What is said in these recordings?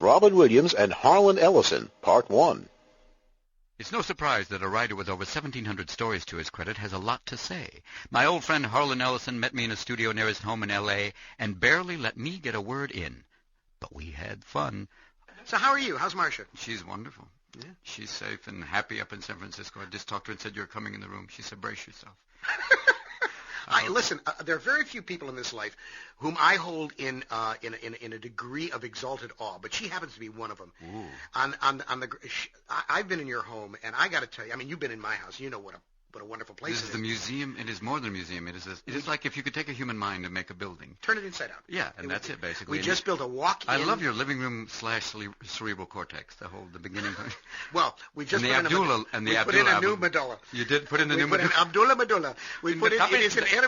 Robin Williams and Harlan Ellison, Part 1. It's no surprise that a writer with over 1,700 stories to his credit has a lot to say. My old friend Harlan Ellison met me in a studio near his home in L.A. and barely let me get a word in. But we had fun. So how are you? How's Marcia? She's wonderful. Yeah. She's safe and happy up in San Francisco. I just talked to her and said, "You're coming in the room." She said, "Brace yourself." Listen, there are very few people in this life whom I hold in a degree of exalted awe, but she happens to be one of them. I've been in your home, and I got to tell you, I mean, you've been in my house. You know what a wonderful place This is the museum. It is more than a museum. It is like if you could take a human mind and make a building. Turn it inside out. Yeah, and that's it, basically. We just built a walk-in. I love your living room / cerebral cortex, the beginning. Well, we just put in a new medulla. You did put in a new medulla. Abdullah Medulla. We put it.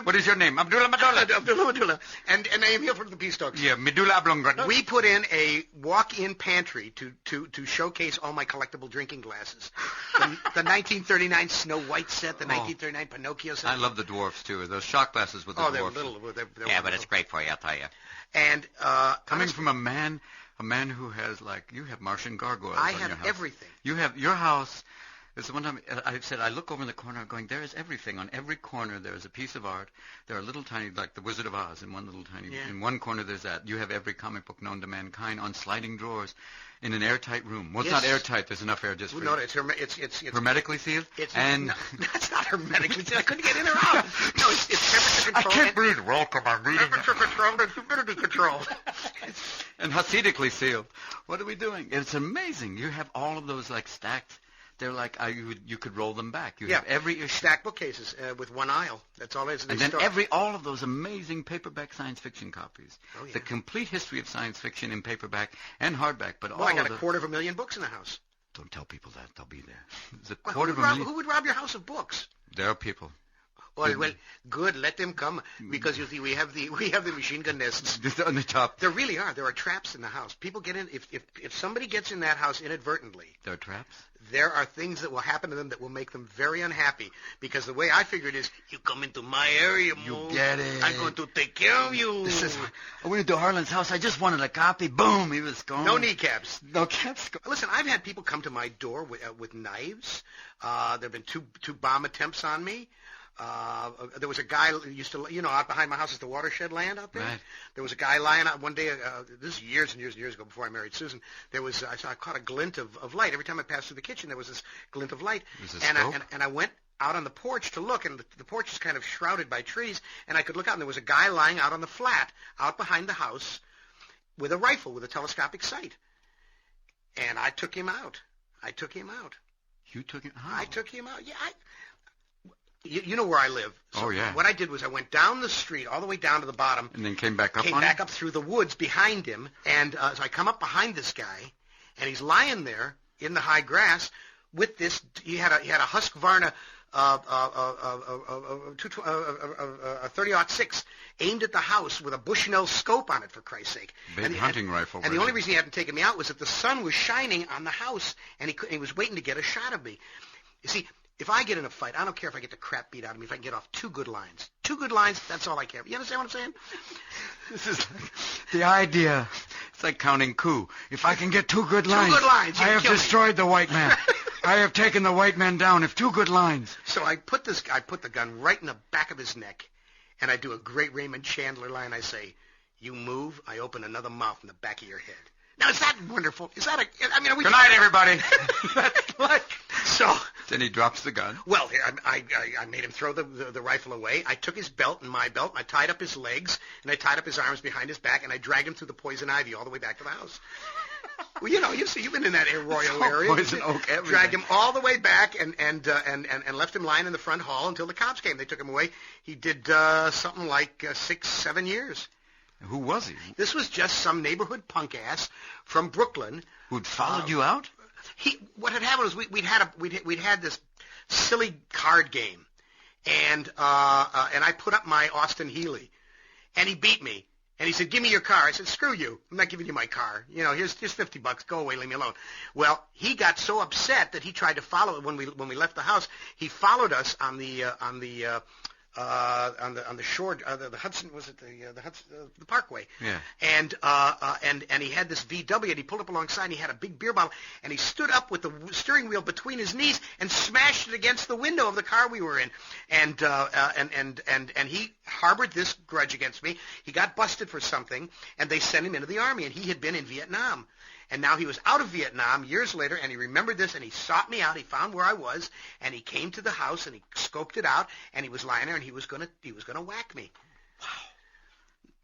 What is your name? Abdullah Medulla. Abdullah Medulla. And I am here from the Peace Talks. Yeah, Medulla Oblongata. We put in a walk-in pantry to showcase all my collectible drinking glasses. The 1939 Snow White set, the 1939 Pinocchio set. I love the dwarfs, too. Those shot glasses with the dwarfs. They're little. They're yeah, but it's great for you, I'll tell you. And coming from a man who has, you have Martian gargoyles I on your have house. everything. You have your house. This one time I said, I look over in the corner going, there is everything. On every corner there is a piece of art. There are little tiny, like the Wizard of Oz in one little tiny, in one corner there's that. You have every comic book known to mankind on sliding drawers in an airtight room. Well, it's not airtight. There's enough air just for you. No, it's hermetically sealed? No, that's not hermetically sealed. I couldn't get in or out. No, it's temperature control. I can't breathe. Welcome, I'm reading. Temperature control and humidity control. And Hasidically sealed. What are we doing? It's amazing. You have all of those, stacked. They're like you could roll them back. You have every issue. Stacked bookcases with one aisle. That's all it is. And then all of those amazing paperback science fiction copies. Oh, yeah. The complete history of science fiction in paperback and hardback. But I got 250,000 books in the house. Don't tell people that. They'll be there. There's a quarter of a million. Who would rob your house of books? There are people. Well, good. Let them come because you see, we have the machine gun nests on the top. There really are. There are traps in the house. People get in. If somebody gets in that house inadvertently, there are traps. There are things that will happen to them that will make them very unhappy. Because the way I figure it is, you come into my area, you get it. I'm going to take care of you. I went into Harlan's house. I just wanted a copy. Boom, he was gone. No kneecaps. No caps. Listen, I've had people come to my door with knives. There have been two bomb attempts on me. There was a guy who used to, out behind my house is the watershed land out there. Right. There was a guy lying out one day. This is years and years and years ago before I married Susan. I caught a glint of light every time I passed through the kitchen. There was this glint of light, and I went out on the porch to look, and the porch is kind of shrouded by trees, and I could look out, and there was a guy lying out on the flat out behind the house with a rifle with a telescopic sight, and I took him out. You took him out? I took him out. Yeah. You know where I live. So what I did was I went down the street all the way down to the bottom. And then came back up up through the woods behind him. And so I come up behind this guy, and he's lying there in the high grass with this. He had a Husqvarna 30-06 aimed at the house with a Bushnell scope on it, for Christ's sake. Big hunting rifle. And the only reason he hadn't taken me out was that the sun was shining on the house, and he was waiting to get a shot of me. You see, if I get in a fight, I don't care if I get the crap beat out of me. If I can get off 2 good lines. 2 good lines, that's all I care. You understand what I'm saying? This is the idea. It's like counting coup. If I can get 2 good lines. 2 good lines. I have destroyed the white man. I have taken the white man down. If 2 good lines. So I put the gun right in the back of his neck, and I do a great Raymond Chandler line. I say, "You move, I open another mouth in the back of your head." Now, is that wonderful? Is that Good night, everybody. So. Then he drops the gun. Well, I made him throw the rifle away. I took his belt and my belt, and I tied up his legs, and I tied up his arms behind his back, and I dragged him through the poison ivy all the way back to the house. Well, you've been in that Arroyo area. Poison oak, everything. Dragged him all the way back and left him lying in the front hall until the cops came. They took him away. He did something like 6-7 years. Who was he? This was just some neighborhood punk ass from Brooklyn who'd followed you out. What had happened was we'd had this silly card game, and I put up my Austin Healey, and he beat me, and he said, "Give me your car." I said, "Screw you! I'm not giving you my car. Here's $50. Go away, leave me alone." Well, he got so upset that he tried to follow when we left the house. He followed us on the on the shore, the Hudson, was it the Hudson, the Parkway? Yeah. And he had this VW, and he pulled up alongside, and he had a big beer bottle, and he stood up with the steering wheel between his knees and smashed it against the window of the car we were in, and he harbored this grudge against me. He got busted for something, and they sent him into the Army, and he had been in Vietnam. And now he was out of Vietnam years later, and he remembered this, and he sought me out. He found where I was, and he came to the house, and he scoped it out, and he was lying there, and he was gonna whack me. Wow,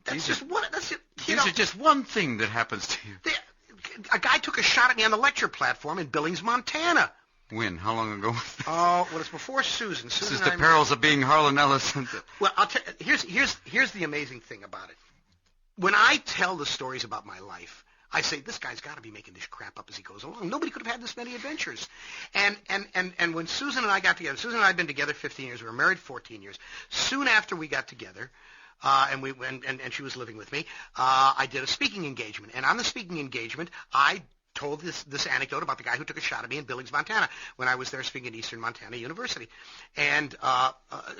that's just one. That's it. These are just one thing that happens to you. A guy took a shot at me on the lecture platform in Billings, Montana. When? How long ago? Oh, well, it's before Susan. This is the perils of being Harlan Ellison. Well, I'll tell. Here's the amazing thing about it. When I tell the stories about my life, I say, this guy's got to be making this crap up as he goes along. Nobody could have had this many adventures. And when Susan and I got together, Susan and I had been together 15 years. We were married 14 years. Soon after we got together, and she was living with me, I did a speaking engagement. And on the speaking engagement, I told this anecdote about the guy who took a shot at me in Billings, Montana, when I was there speaking at Eastern Montana University. And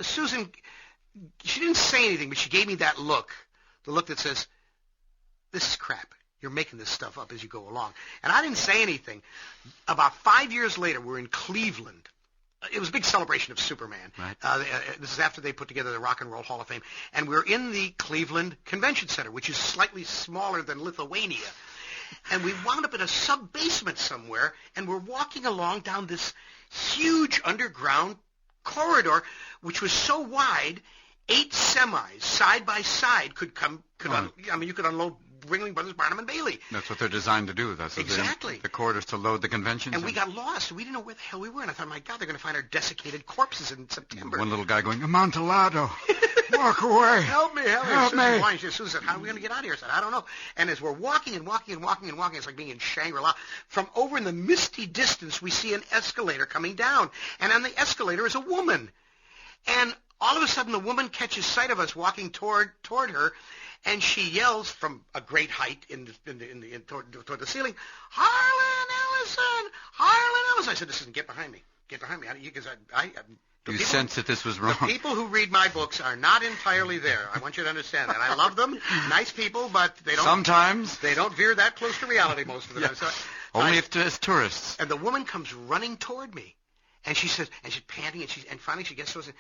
Susan, she didn't say anything, but she gave me that look, the look that says, this is crap. You're making this stuff up as you go along. And I didn't say anything. About 5 years later, we're in Cleveland. It was a big celebration of Superman. Right. This is after they put together the Rock and Roll Hall of Fame. And we're in the Cleveland Convention Center, which is slightly smaller than Lithuania. And we wound up in a sub-basement somewhere, and we're walking along down this huge underground corridor, which was so wide, 8 semis side by side you could unload Ringling Brothers, Barnum and Bailey. That's what they're designed to do. That's exactly the corridors to load the conventions. And we got lost. We didn't know where the hell we were. And I thought, my God, they're going to find our desiccated corpses in September. One little guy going, Amontillado, walk away. Help me. Help me. Susan said, how are we going to get out of here? I said, I don't know. And as we're walking, it's like being in Shangri-La. From over in the misty distance, we see an escalator coming down. And on the escalator is a woman. And all of a sudden, the woman catches sight of us walking toward her, and she yells from a great height toward the ceiling, Harlan Ellison! Harlan Ellison! I said, listen, get behind me. Because you sense that this was wrong. The people who read my books are not entirely there. I want you to understand that. I love them, nice people, but they don't. Sometimes they don't veer that close to reality most of the time. So, only as tourists. And the woman comes running toward me, and she says, and she's panting, and finally she gets to us.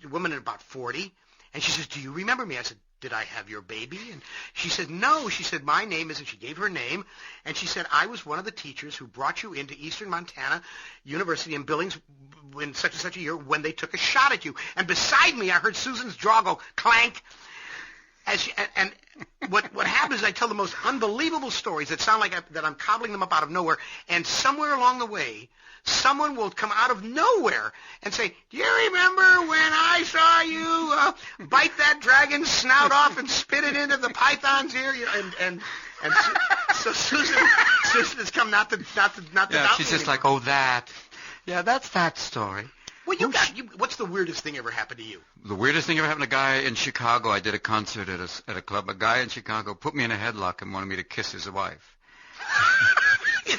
A woman at about 40, and she says, do you remember me? I said, did I have your baby? And she said, no. She said, my name is, and she gave her name, and she said, I was one of the teachers who brought you into Eastern Montana University in Billings in such and such a year when they took a shot at you. And beside me, I heard Susan's jaw go clank. And what happens is I tell the most unbelievable stories that sound like that I'm cobbling them up out of nowhere, and somewhere along the way, someone will come out of nowhere and say, do you remember when I saw you bite that dragon's snout off and spit it into the python's ear? And so Susan has come not to doubt she's just like, oh, that. Yeah, that's that story. Well, what's the weirdest thing ever happened to you? The weirdest thing ever happened to a guy in Chicago. I did a concert at a club. A guy in Chicago put me in a headlock and wanted me to kiss his wife.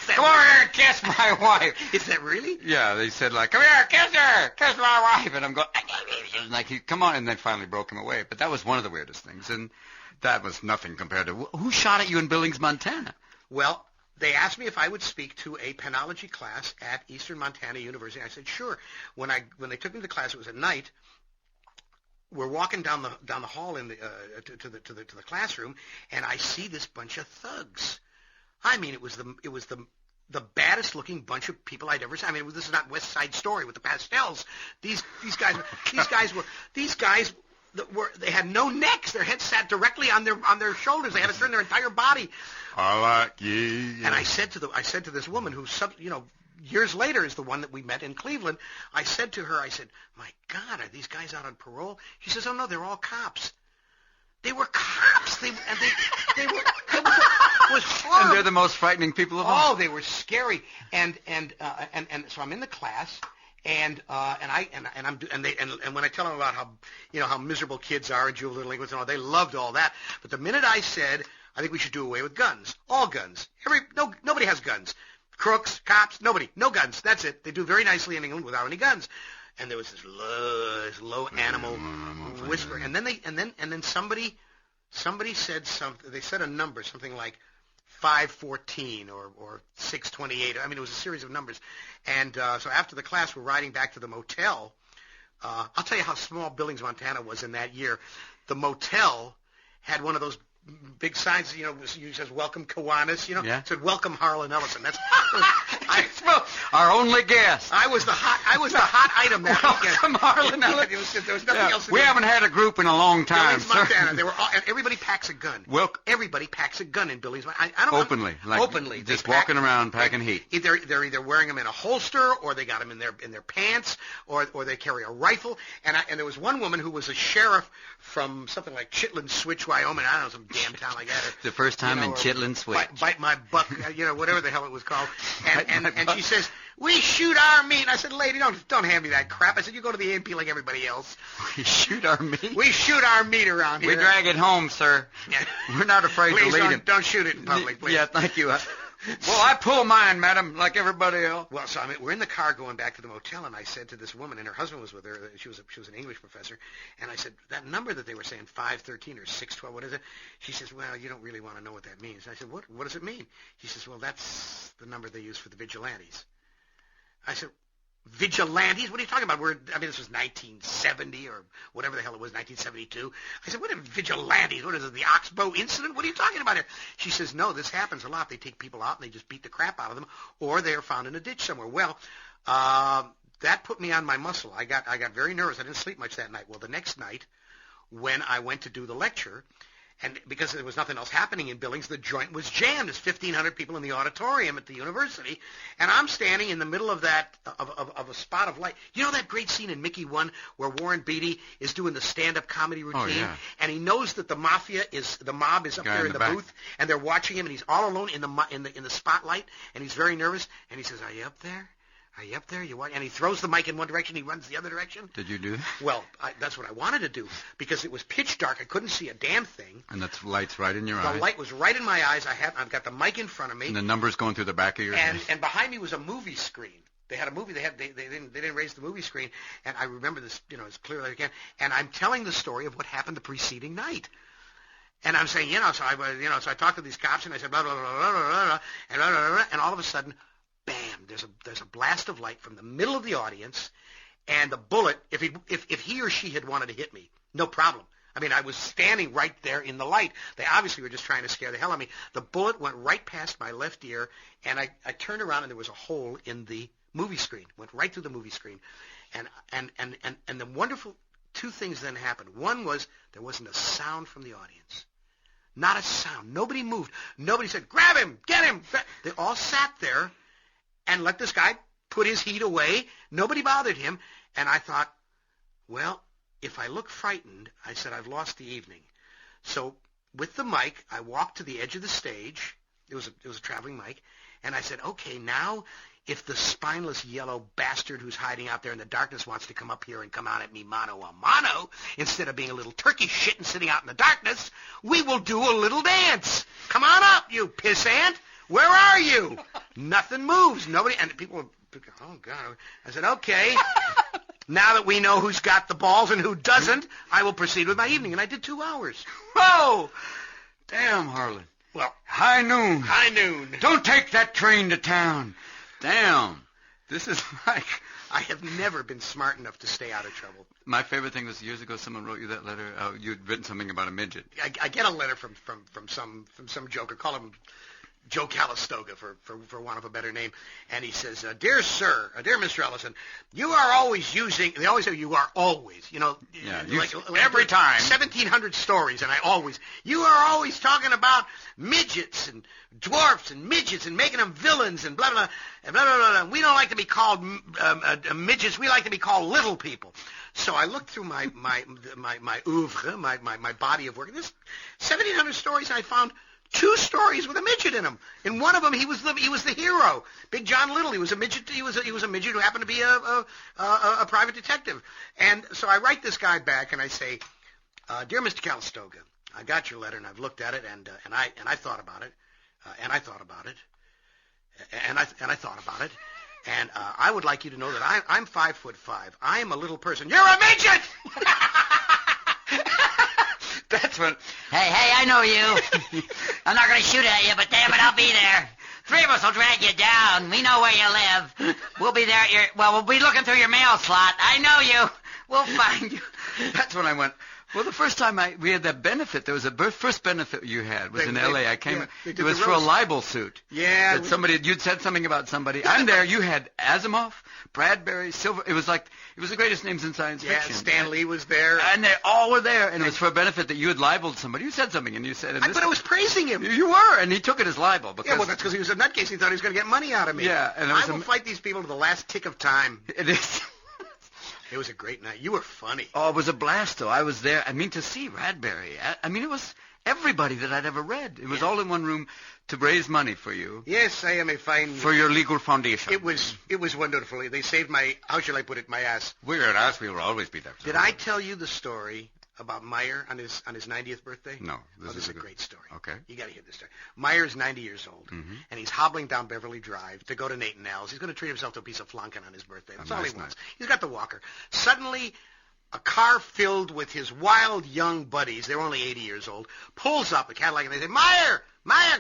Come over here and kiss my wife. Is that really? Yeah, they said, like, come here, kiss her, kiss my wife. And I'm going, like, come on, and then finally broke him away. But that was one of the weirdest things, and that was nothing compared to, who shot at you in Billings, Montana? Well, they asked me if I would speak to a penology class at Eastern Montana University. I said, sure. When they took me to the class, it was at night. We're walking down the hall to the classroom, and I see this bunch of thugs. I mean, it was the baddest looking bunch of people I'd ever seen. I mean, this is not West Side Story with the pastels. These guys they had no necks. Their heads sat directly on their shoulders. They had to turn their entire body. I like you. And I said to this woman who, years later is the one that we met in Cleveland. I said to her, my God, are these guys out on parole? She says, oh no, they're all cops. They were cops. They were. It was horrible. And they're the most frightening people of all. Oh, they were scary. And so I'm in the class, and when I tell them about how miserable kids are and juvenile delinquents and all, they loved all that. But the minute I said, I think we should do away with guns, all guns. Nobody has guns. Crooks, cops, nobody, no guns. That's it. They do very nicely in England without any guns. and there was this low animal whisper, and then somebody said something. They said a number, something like 514 or 628. I mean, it was a series of numbers. And so after the class, we're riding back to the motel. I'll tell you how small Billings, Montana was in that year. The motel had one of those big signs, you know, it says "Welcome Kiwanis," you know, it said "Welcome Harlan Ellison." That's our only guest. I was the hot item that weekend. Welcome Harlan Ellison. There was nothing else. We haven't had a group in a long time. Billings, Montana. They were all, and everybody packs a gun. Everybody packs a gun in Billings. I don't openly, know. Openly, just walking around packing heat. They're either wearing them in a holster, or they got them in their pants, or they carry a rifle. And there was one woman who was a sheriff from something like Chitlin Switch, Wyoming. I don't know, some damn town like that. The first time in Chitlin Switch. Bite my buck, you know, whatever the hell it was called. And she says, "We shoot our meat." And I said, "Lady, don't hand me that crap." I said, "You go to the A&P like everybody else." We shoot our meat? We shoot our meat around here. We drag it home, sir. Yeah. We're not afraid to lead it. Don't shoot it in public, please. Yeah, thank you. Well, I pull mine, madam, like everybody else. Well, so I mean, we're in the car going back to the motel, and I said to this woman, and her husband was with her. She was an English professor, and I said, "That number that they were saying, 513 or 612, what is it?" She says, "Well, you don't really want to know what that means." And I said, "What does it mean?" She says, "Well, that's the number they use for the vigilantes." I said, "Vigilantes? What are you talking about?" This was 1970 or whatever the hell it was, 1972. I said, "What are vigilantes? What is it, the Oxbow incident? What are you talking about here?" She says, "No, this happens a lot. They take people out and they just beat the crap out of them, or they are found in a ditch somewhere." Well, that put me on my muscle. I got very nervous. I didn't sleep much that night. Well, the next night, when I went to do the lecture, and because there was nothing else happening in Billings, the joint was jammed. There's 1,500 people in the auditorium at the university, and I'm standing in the middle of that of a spot of light. You know that great scene in Mickey 1 where Warren Beatty is doing the stand-up comedy routine, and he knows that the mob is up there in the booth, and they're watching him, and he's all alone in the spotlight, and he's very nervous, and he says, "Are you up there? Are you up there? And he throws the mic in one direction, he runs the other direction." Did you do that? Well, that's what I wanted to do, because it was pitch dark. I couldn't see a damn thing. And the light's right in your eyes. The light was right in my eyes. I've got the mic in front of me. And the numbers going through the back of your head. And behind me was a movie screen. They had a movie. They didn't raise the movie screen. And I remember this, you know, as clearly as I can. And I'm telling the story of what happened the preceding night. And I'm saying, so I talked to these cops, and I said, blah, blah, blah, blah, blah, blah, and all of a sudden, bam, there's a blast of light from the middle of the audience, and the bullet, if he or she had wanted to hit me, no problem. I mean, I was standing right there in the light. They obviously were just trying to scare the hell out of me. The bullet went right past my left ear, and I turned around, and there was a hole in the movie screen. Went right through the movie screen. And the wonderful two things then happened. One was there wasn't a sound from the audience. Not a sound. Nobody moved. Nobody said, "Grab him! Get him!" They all sat there and let this guy put his heat away. Nobody bothered him. And I thought, well, if I look frightened, I said, I've lost the evening. So with the mic, I walked to the edge of the stage. It was a traveling mic. And I said, okay, now if the spineless yellow bastard who's hiding out there in the darkness wants to come up here and come out at me mano a mano, instead of being a little turkey shit and sitting out in the darkness, we will do a little dance. Come on up, you pissant. Where are you? Nothing moves. Nobody. And people were, oh, God. I said, okay. Now that we know who's got the balls and who doesn't, I will proceed with my evening. And I did 2 hours. Whoa! Damn, Harlan. Well, high noon. High noon. Don't take that train to town. Damn. This is like... I have never been smart enough to stay out of trouble. My favorite thing was years ago someone wrote you that letter. You'd written something about a midget. I get a letter from some joker. Call him Joe Calistoga, for want of a better name, and he says, "Dear sir, dear Mr. Ellison, you are always using." They always say you are always, like every time 1,700 stories, and you are always talking about midgets and dwarfs and midgets and making them villains and blah blah and blah blah blah. We don't like to be called midgets. We like to be called little people. So I looked through my oeuvre, my body of work. There's 1,700 stories, and I found 2 stories with a midget in them. In one of them, he was the hero, Big John Little. He was a midget. He was a midget who happened to be a private detective. And so I write this guy back, and I say, "Dear Mr. Calistoga, I got your letter, and I've looked at it, and I thought about it, and I thought about it, and I thought about it, And I would like you to know that I'm 5'5". I am a little person. You're a midget! That's what... Hey, I know you. I'm not going to shoot at you, but damn it, I'll be there. 3 of us will drag you down. We know where you live. We'll be there at we'll be looking through your mail slot. I know you. We'll find you. That's when I went... Well, the first time we had that benefit, there was first benefit you had was in L.A. I came. It was for a libel suit. Yeah. That you'd said something about somebody. I'm there. You had Asimov, Bradbury, Silver. It was the greatest names in science fiction. Stan Lee was there. And they all were there. And it was for a benefit that you had libeled somebody. You said something, and you said... But I was praising him. You were, and he took it as libel. Because, yeah, well, that's because he was a nutcase. He thought he was going to get money out of me. Yeah. And I will fight these people to the last tick of time. It is... It was a great night. You were funny. Oh, it was a blast, though. I was there. I mean, to see Bradbury. I mean, it was everybody that I'd ever read. It was all in one room to raise money for you. Yes, I am a fine... For your legal foundation. It was wonderful. They saved my... How shall I put it? My ass. We're your ass. We will always be there. Did I tell you the story about Meyer on his 90th birthday? No. This is a great story. Okay. You got to hear this story. Meyer's 90 years old, and he's hobbling down Beverly Drive to go to Nate and Al's. He's going to treat himself to a piece of flanken on his birthday. That's all he wants. He's got the walker. Suddenly, a car filled with his wild young buddies, they're only 80 years old, pulls up, a Cadillac, and they say, Meyer,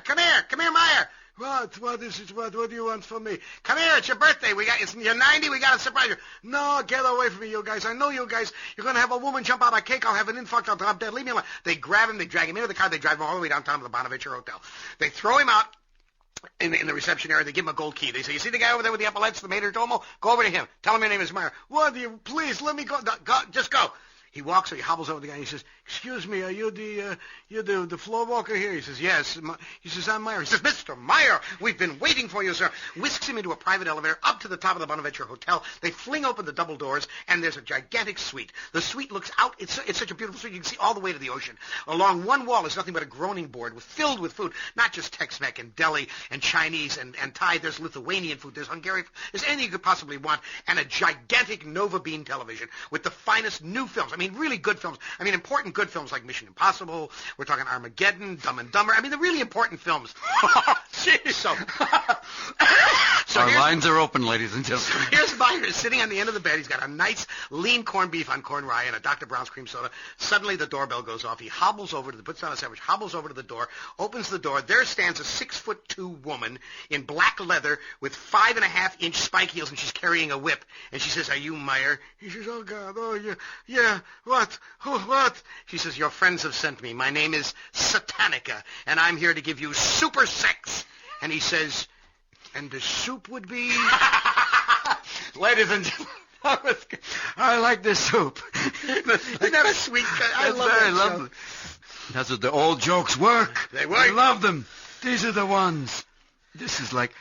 come here, Meyer. What is it? What do you want from me? Come here, it's your birthday. You're 90, we got to surprise you. No, get away from me, you guys. I know you guys. You're going to have a woman jump out of a cake. I'll have an infarct. I'll drop dead. Leave me alone. They grab him, they drag him into the car, they drive him all the way downtown to the Bonaventure Hotel. They throw him out in the reception area. They give him a gold key. They say, you see the guy over there with the epaulets, the major domo? Go over to him. Tell him your name is Meyer. What do you, please, let me go. Just go. He walks, he hobbles over to the guy, and he says, excuse me, are you the floor walker here? He says, yes. He says, I'm Meyer. He says, Mr. Meyer, we've been waiting for you, sir. Whisks him into a private elevator up to the top of the Bonaventure Hotel. They fling open the double doors, and there's a gigantic suite. The suite looks out. It's such a beautiful suite. You can see all the way to the ocean. Along one wall is nothing but a groaning board filled with food, not just Tex-Mex and deli and Chinese and Thai. There's Lithuanian food. There's Hungarian food. There's anything you could possibly want, and a gigantic Nova Beam television with the finest new films. I mean, really good films. I mean, important good films like Mission Impossible. We're talking Armageddon, Dumb and Dumber. I mean, the really important films. So our lines are open, ladies and gentlemen. Here's Meyer sitting on the end of the bed. He's got a nice lean corned beef on corn rye and a Dr. Brown's cream soda. Suddenly the doorbell goes off. He puts on a sandwich, hobbles over to the door, opens the door. There stands a 6'2" woman in black leather with 5.5-inch spike heels, and she's carrying a whip. And she says, are you Meyer? He says, oh, God, oh, yeah, what? Oh, what? She says, your friends have sent me. My name is Satanica, and I'm here to give you super sex. And he says, and the soup would be... Ladies and gentlemen, I like this soup. Isn't that a sweet... I love that lovely. That's what the old jokes work. They work. I love them. These are the ones. This is like,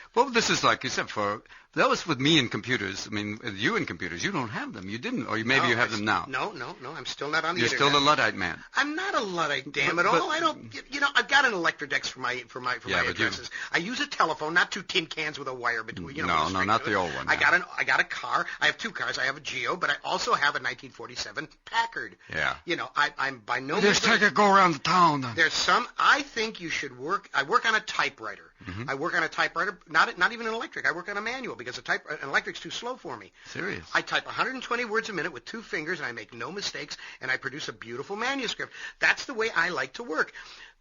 except for... That was with me in computers. I mean, with you in computers, you don't have them. You didn't, or maybe you have them now. No. I'm still not on the You're internet. still a Luddite man. I'm not a Luddite, damn it all. I don't. I've got an Electrodex for my addresses. I use a telephone, not 2 tin cans with a wire between. No, not the old one. I got a car. I have 2 cars. I have a Geo, but I also have a 1947 Packard. Yeah. I'm by no means. Just take a go around the town. Then. There's some. I think you should work. I work on a typewriter. I work on a typewriter, not even an electric. I work on a manual because an electric's too slow for me. Serious? I type 120 words a minute with 2 fingers, and I make no mistakes, and I produce a beautiful manuscript. That's the way I like to work.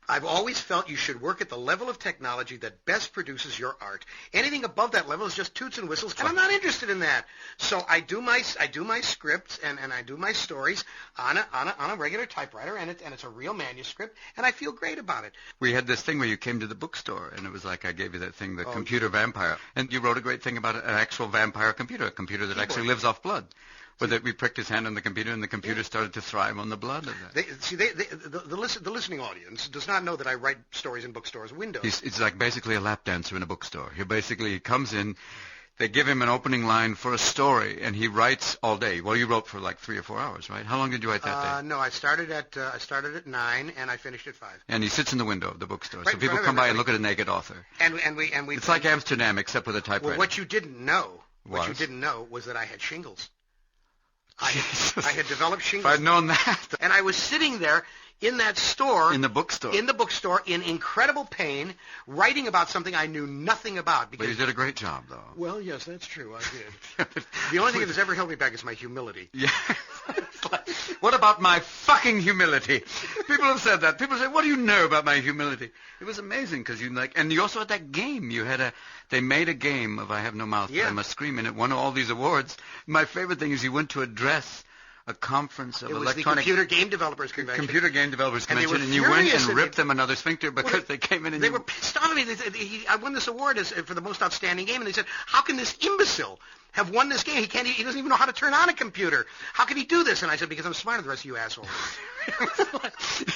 I've always felt you should work at the level of technology that best produces your art. Anything above that level is just toots and whistles, and I'm not interested in that. So I do my scripts and I do my stories on a regular typewriter, and it's a real manuscript, and I feel great about it. We had this thing where you came to the bookstore, and it was like I gave you that thing, the computer vampire, and you wrote a great thing about an actual vampire computer, a computer that actually lives off blood. Where we pricked his hand on the computer, and the computer started to thrive on the blood of that. The listening audience does not know that I write stories in bookstores' windows. It's like basically a lap dancer in a bookstore. He comes in, they give him an opening line for a story, and he writes all day. Well, you wrote for like 3 or 4 hours, right? How long did you write that day? No, I started at 9 and I finished at 5. And he sits in the window of the bookstore, right, so people come by and look at a naked author. And we. It's like Amsterdam, except with a typewriter. Well, what you didn't know was that I had shingles. I had developed shingles. If I'd known that. And I was sitting there in that store. In the bookstore. In the bookstore, in incredible pain, writing about something I knew nothing about. But you did a great job, though. Well, yes, that's true. I did. The only thing that's ever held me back is my humility. Yeah. What about my fucking humility? People have said that. People say, what do you know about my humility? It was amazing because and you also had that game. They made a game of I Have No Mouth, But I Must Scream, and it won all these awards. My favorite thing is you went to address a conference of electronic... It was the Computer Game Developers Convention. Computer Game Developers Convention, and you went and ripped them another sphincter because they came in and... They were pissed off at me. They said, I won this award for the most outstanding game, and they said, how can this imbecile have won this game? He doesn't even know how to turn on a computer. How can he do this? And I said, because I'm smarter than the rest of you assholes.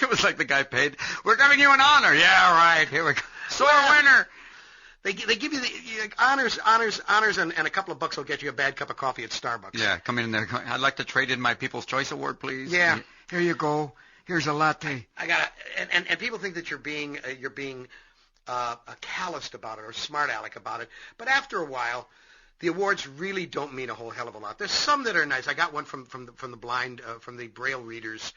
It was like the guy paid, we're giving you an honor. Yeah, right, here we go. So a winner. They give you the honors, and a couple of bucks will get you a bad cup of coffee at Starbucks. Yeah, come in there. I'd like to trade in my People's Choice Award, please. Yeah. Here you go. Here's a latte. I got and people think that you're being calloused about it or smart aleck about it, but after a while, the awards really don't mean a whole hell of a lot. There's some that are nice. I got one from the blind from the Braille Readers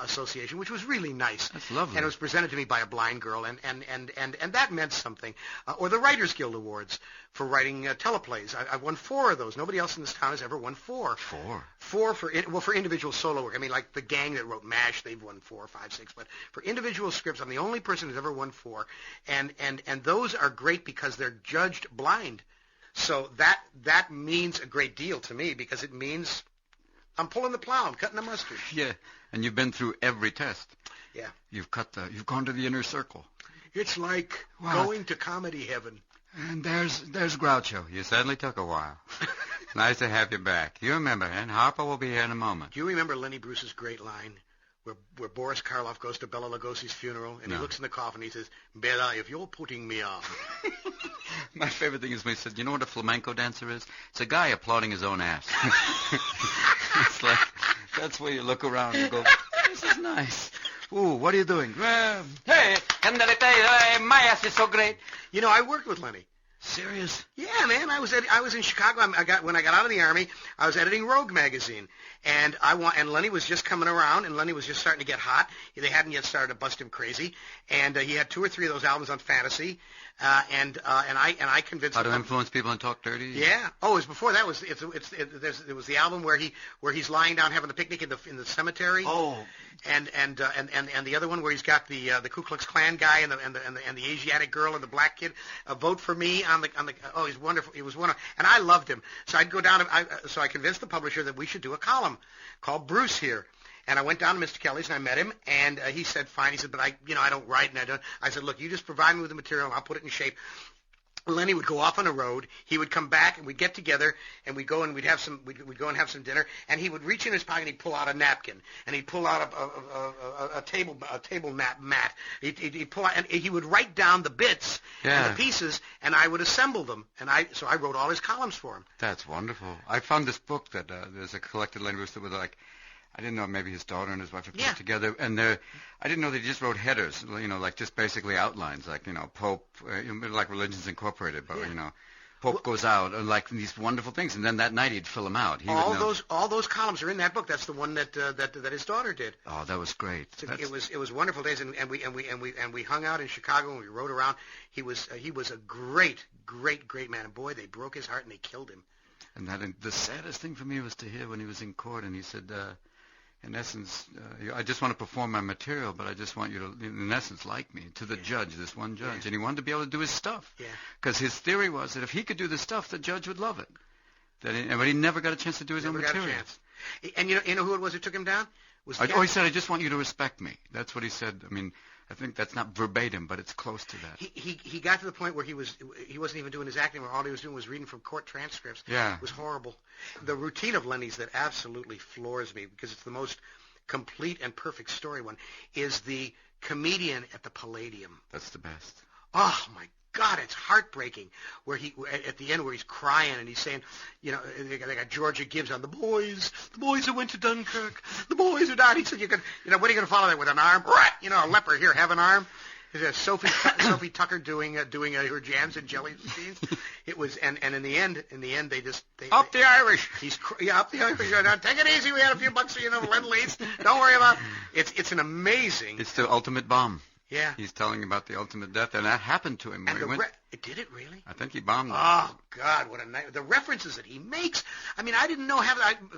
Association, which was really nice. That's lovely. And it was presented to me by a blind girl, and that meant something. Or the Writers Guild Awards for writing teleplays. I won 4 of those. Nobody else in this town has ever won 4. 4 for individual solo work. I mean, like the gang that wrote MASH, they've won 4, 5, 6. But for individual scripts, I'm the only person who's ever won 4. And those are great because they're judged blind. So that means a great deal to me because it means I'm pulling the plow, I'm cutting the mustard. Yeah, and you've been through every test. Yeah. You've gone to the inner circle. It's like going to comedy heaven. And there's Groucho. You certainly took a while. Nice to have you back. You remember, and Harper will be here in a moment. Do you remember Lenny Bruce's great line where Boris Karloff goes to Bela Lugosi's funeral and he looks in the coffin and he says, Bela, if you're putting me on. My favorite thing is when he said, you know what a flamenco dancer is? It's a guy applauding his own ass. It's like, that's where you look around and go, this is nice. Ooh, what are you doing? Hey, my ass is so great. You know, I worked with Lenny. Serious? Yeah, man. I was in Chicago. When I got out of the Army, I was editing Rogue magazine, and Lenny was just coming around, and Lenny was just starting to get hot. They hadn't yet started to bust him crazy, and he had 2 or 3 of those albums on fantasy, and I convinced How him to Influence People and Talk Dirty. Yeah. Oh, it was before that. It was the album where he's lying down having a picnic in the cemetery. Oh. And the other one where he's got the Ku Klux Klan guy and the Asiatic girl and the black kid. Vote for me on the. Oh, he's wonderful. He was wonderful, and I loved him. So I'd go down. So I convinced the publisher that we should do a column called Bruce Here. And I went down to Mr. Kelly's and I met him, and he said, fine. He said, but I don't write, and I don't. I said, look, you just provide me with the material, and I'll put it in shape. Lenny would go off on a road. He would come back, and we'd get together, and we'd go and we'd go and have some dinner. And he would reach in his pocket, and he'd pull out a napkin, and he'd pull out a table mat. He'd pull out, and he would write down the bits and the pieces, and I would assemble them. So I wrote all his columns for him. That's wonderful. I found this book that there's a collected Lenny Bruce that was like. I didn't know maybe his daughter and his wife had put it together, and I didn't know they just wrote headers, like just basically outlines, like Pope, like Religions Incorporated, but Pope goes out, and like these wonderful things, and then that night he'd fill them out. All those columns are in that book. That's the one that his daughter did. Oh, that was great. It was wonderful days, and we hung out in Chicago and we rode around. He was a great man, and boy, they broke his heart and they killed him. And the saddest thing for me was to hear when he was in court, and he said. In essence, I just want to perform my material, but I just want you to, in essence, like me, to the judge, this one judge. Yeah. And he wanted to be able to do his stuff. Yeah. Because his theory was that if he could do the stuff, the judge would love it. But he never got a chance to do his own material. Got a chance. And you know who it was who took him down? He said, I just want you to respect me. That's what he said. I mean, I think that's not verbatim, but it's close to that. He got to the point where he wasn't even doing his acting, where all he was doing was reading from court transcripts. Yeah. It was horrible. The routine of Lenny's that absolutely floors me, because it's the most complete and perfect story one, is the comedian at the Palladium. That's the best. Oh, my God, it's heartbreaking. Where at the end, where he's crying and he's saying, they got Georgia Gibbs on the boys who went to Dunkirk, the boys who died. He said, what are you going to follow that with, an arm? A leper here, have an arm. Sophie Tucker doing her jams and jelly scenes. It was and in the end they up the Irish. Up the Irish. Now, take it easy. We had a few bucks, lend-lease. Don't worry about it. It's an amazing. It's the ultimate bomb. Yeah. He's telling about the ultimate death, and that happened to him when he went. Did it really? I think he bombed them. Oh, God, what a night. The references that he makes. I mean, I didn't know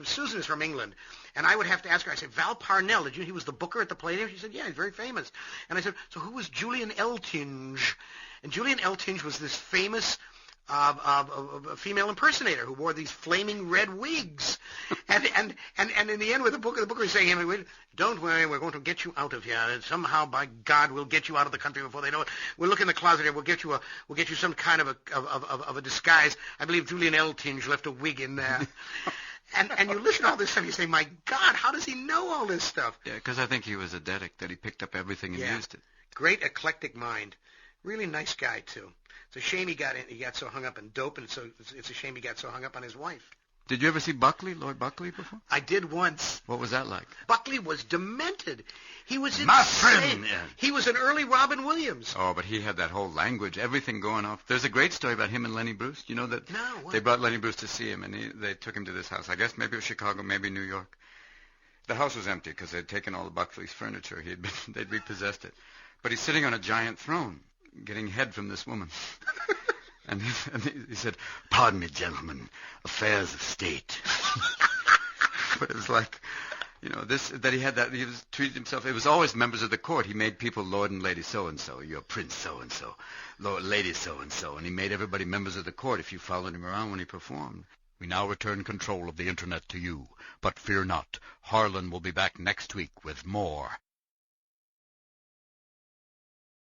Susan is from England, and I would have to ask her. I said, Val Parnell, he was the booker at the Palladium? She said, yeah, he's very famous. And I said, so who was Julian Eltinge? And Julian Eltinge was this famous a female impersonator who wore these flaming red wigs, and in the end, with the booker is saying, "Don't worry, we're going to get you out of here. And somehow, by God, we'll get you out of the country before they know it. We'll look in the closet here. We'll get you some kind of a disguise. I believe Julian Eltinge left a wig in there." And you listen to all this stuff, you say, my God, how does he know all this stuff? Yeah, because I think he was a dedic, that he picked up everything and used it. Great eclectic mind. Really nice guy, too. It's a shame he got so hung up in dope, and so it's a shame he got so hung up on his wife. Did you ever see Buckley, Lord Buckley, before? I did once. What was that like? Buckley was demented. He was insane. My friend! Yeah. He was an early Robin Williams. Oh, but he had that whole language, everything going off. There's a great story about him and Lenny Bruce. You know that? No. What? They brought Lenny Bruce to see him, and they took him to this house. I guess maybe it was Chicago, maybe New York. The house was empty because they'd taken all the Buckley's furniture. They'd repossessed it. But he's sitting on a giant throne, getting head from this woman. And he said, "Pardon me, gentlemen, affairs of state." But it was like, he was treated himself. It was always members of the court. He made people Lord and Lady so-and-so, your Prince so-and-so, Lord, Lady so-and-so, and he made everybody members of the court if you followed him around when he performed. We now return control of the Internet to you, but fear not, Harlan will be back next week with more